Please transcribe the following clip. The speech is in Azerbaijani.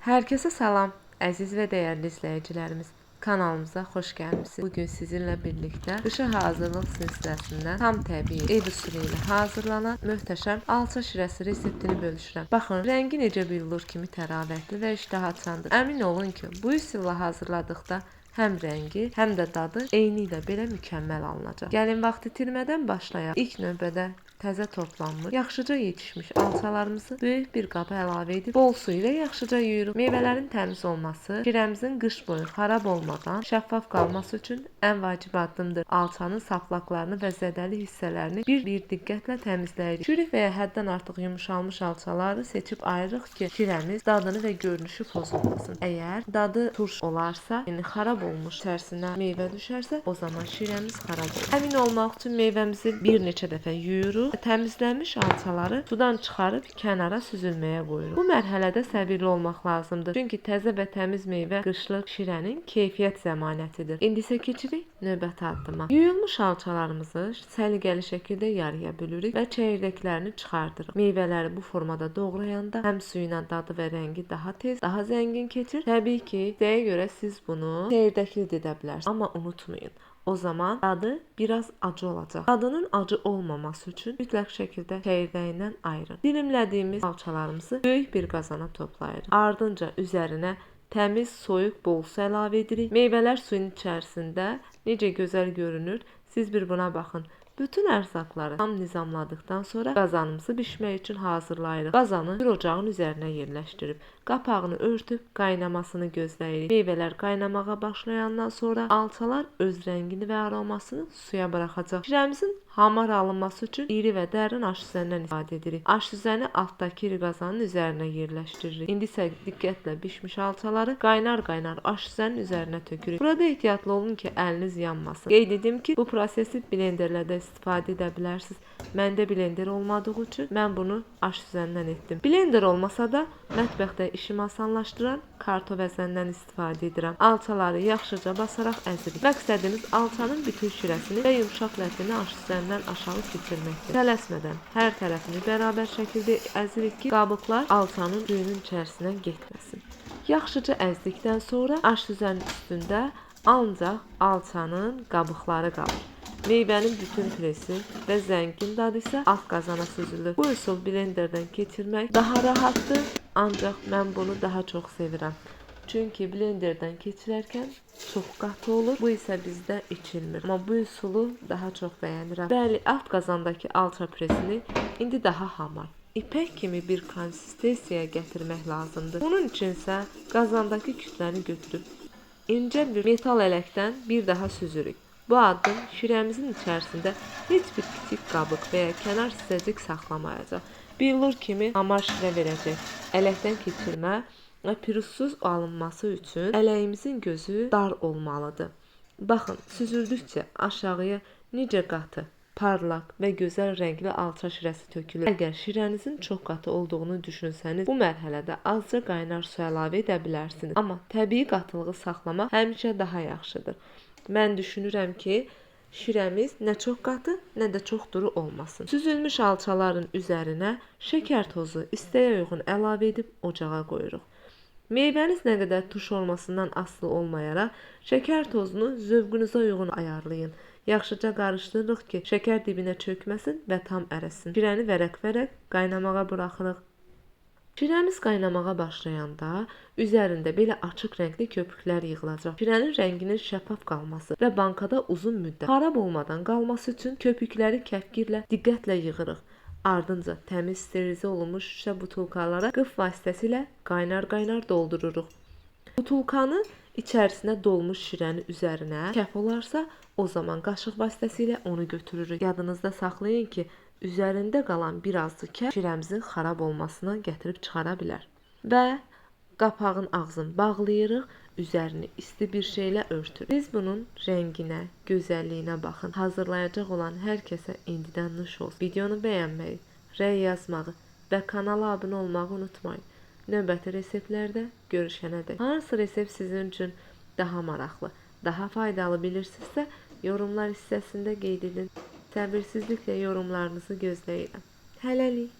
Herkese salam, əziz və dəyərli izləyicilərimiz. Kanalımıza xoş gəlmisiniz. Bugün sizinlə birlikdə qışa hazırlıq silsiləsindən tam təbii ev üsulu ilə hazırlanan möhtəşəm alça şirəsi reseptini bölüşürəm. Baxın, rəngi necə billur kimi təravətli və iştah açandır. Əmin olun ki, bu üsulla hazırladıqda həm rəngi, həm də dadı eyni ilə belə mükəmməl alınacaq. Gəlin vaxt itirmədən başlayaq. İlk növbədə təzə toplanmış, yaxşıca yetişmiş alçalarımızı böyük bir qaba əlavə edib bol su ilə yaxşıca yuyuruq. Meyvələrin təmiz olması, şirəmizin qış boyu xarab olmadan şəffaf qalması üçün ən vacib addımdır. Alçanın saplaqlarını və zədəli hissələrini bir diqqətlə təmizləyirik. Çürük və ya həddən artıq yumuşalmış alçaları seçib ayırırıq ki, şirəmiz dadını və görünüşü pozulmasın. Əgər dadı turş olarsa, yəni xarab olmuş içərisinə meyvə düşərsə, o zaman şirəmiz xarab olur. Əmin olmaq üçün meyvəmizi bir neçə dəfə yuyuruq. Təmizlənmiş alçaları sudan çıxarıb kənara süzülməyə qoyuruq. Bu mərhələdə səbirli olmaq lazımdır. Çünki təzə və təmiz meyvə qışlıq şirənin keyfiyyət zəmanətidir. İndi isə keçirik növbəti addıma. Yuyulmuş alçalarımızı səliqəli şəkildə yarıya bölürük və çəyirdəklərini çıxardırıq. Meyvələri bu formada doğrayanda həm suyuna dadı və rəngi daha tez, daha zəngin keçir. Təbii ki, isteğə görə siz bunu çəyirdəkli də edə bilərsiniz. Amma unutmayın, o zaman dadı biraz acı olacaq. Dadının acı olmaması üçün mütləq şəkildə çəyirdəyindən ayırın. Dilimlədiyimiz alçalarımızı böyük bir qazana toplayırıq. Ardınca üzərinə təmiz, soyuq bol su əlavə edirik. Meyvələr suyun içərisində necə gözəl görünür, siz bir buna baxın. Bütün ərzaqları tam nizamladıqdan sonra qazanımızı bişmək üçün hazırlayırıq. Qazanı bir ocağın üzərinə yerləşdirib, qapağını örtüb qaynamasını gözləyirik. Meyvələr qaynamağa başlayandan sonra alçalar öz rəngini və aromasını suya buraxacaq. Şirəmizin hamar alınması üçün iri və dərin aş süzəndən istifadə edirik. Aş süzəni altdakı iri qazanın üzərinə yerləşdiririk. İndi isə diqqətlə bişmiş alçaları qaynar aş süzənin üzərinə tökürük. Burada ehtiyatlı olun ki, əliniz yanmasın. Qeyd edim ki, bu prosesi blenderlə də istifadə edə bilərsiniz. Məndə blender olmadığı üçün mən bunu aş süzəndən etdim. Blender olmasa da mətbəxdə işimi asanlaşdıran karto vəzəndən istifadə edirəm. Alçaları yaxşıca basaraq əzirik. Məqsədimiz alçanın bütün şirəsini və yumşaq lətini aş süzəndən aşağı keçirməkdir. Tələsmədən hər tərəfini bərabər şəkildə əzirik ki, qabıqlar alçanın suyunun içərisinə getməsin. Yaxşıca əzdikdən sonra aş süzənin üstündə ancaq alçanın qabıqları qalır. Meyvənin bütün püresi və zəngin dadı isə alt qazana süzülür. Bu üsul blenderdən keçirmək daha rahatdır, ancaq mən bunu daha çox sevirəm. Çünki blenderdən keçirərkən çox qatı olur, bu isə bizdə içilmir. Amma bu üsulu daha çox bəyənirəm. Bəli, alt qazandakı alça püresini indi daha hamar, ipək kimi bir konsistensiyaya gətirmək lazımdır. Bunun üçün isə qazandakı kütləni götürüb incə bir metal ələkdən bir daha süzürük. Bu addım şirəmizin içərisində heç bir kiçik qabıq və ya kənar hissəcik saxlamayacaq. Billur kimi hamar şirə verəcək. Ələkdən keçirmə və pürüzsüz alınması üçün ələyimizin gözü dar olmalıdır. Baxın, süzüldükcə aşağıya necə qatı, parlaq və gözəl rəngli alça şirəsi tökülür. Əgər şirənizin çox qatı olduğunu düşünsəniz, bu mərhələdə azca qaynar su əlavə edə bilərsiniz. Amma təbii qatılığı saxlamaq həmişə daha yaxşıdır. Mən düşünürəm ki, şirəmiz nə çox qatı, nə də çox duru olmasın. Süzülmüş alçaların üzərinə şəkər tozu isteğə uyğun əlavə edib ocağa qoyuruq. Meyvəniz nə qədər turş olmasından asılı olmayaraq, şəkər tozunu zövqünüzə uyğun ayarlayın. Yaxşıca qarışdırırıq ki, şəkər dibinə çökməsin və tam ərisin. Şirəni vərəq-vərəq qaynamağa buraxırıq. Şirəmiz qaynamağa başlayanda üzərində belə açıq rəngli köpüklər yığılacaq. Şirənin rənginin şəffaf qalması və bankada uzun müddət xarab olmadan qalması üçün köpükləri kəfkirlə diqqətlə yığırıq. Ardınca təmiz sterilizə olunmuş şüşə butulkalara qıf vasitəsilə qaynar doldururuq. Butulkanı içərisinə dolmuş şirənin üzərinə kəf olarsa, o zaman qaşıq vasitəsilə onu götürürük. Yadınızda saxlayın ki, üzərində qalan bir azcık kəf şirəmizin xarab olmasına gətirib çıxara bilər. Və qapağın ağzını bağlayırıq, üzərini isti bir şeylə örtürük. Siz bunun rənginə, gözəlliyinə baxın. Hazırlayacaq olan hər kəsə indidən nuş olsun. Videonu bəyənməyi, rəy yazmağı və kanala abunə olmağı unutmayın. Növbəti reseptlərdə görüşənədək. Hansı resept sizin üçün daha maraqlı, daha faydalı bilirsinizsə, yorumlar hissəsində qeyd edin. Səbirsizliklə yorumlarınızı gözləyirəm. Hələlik.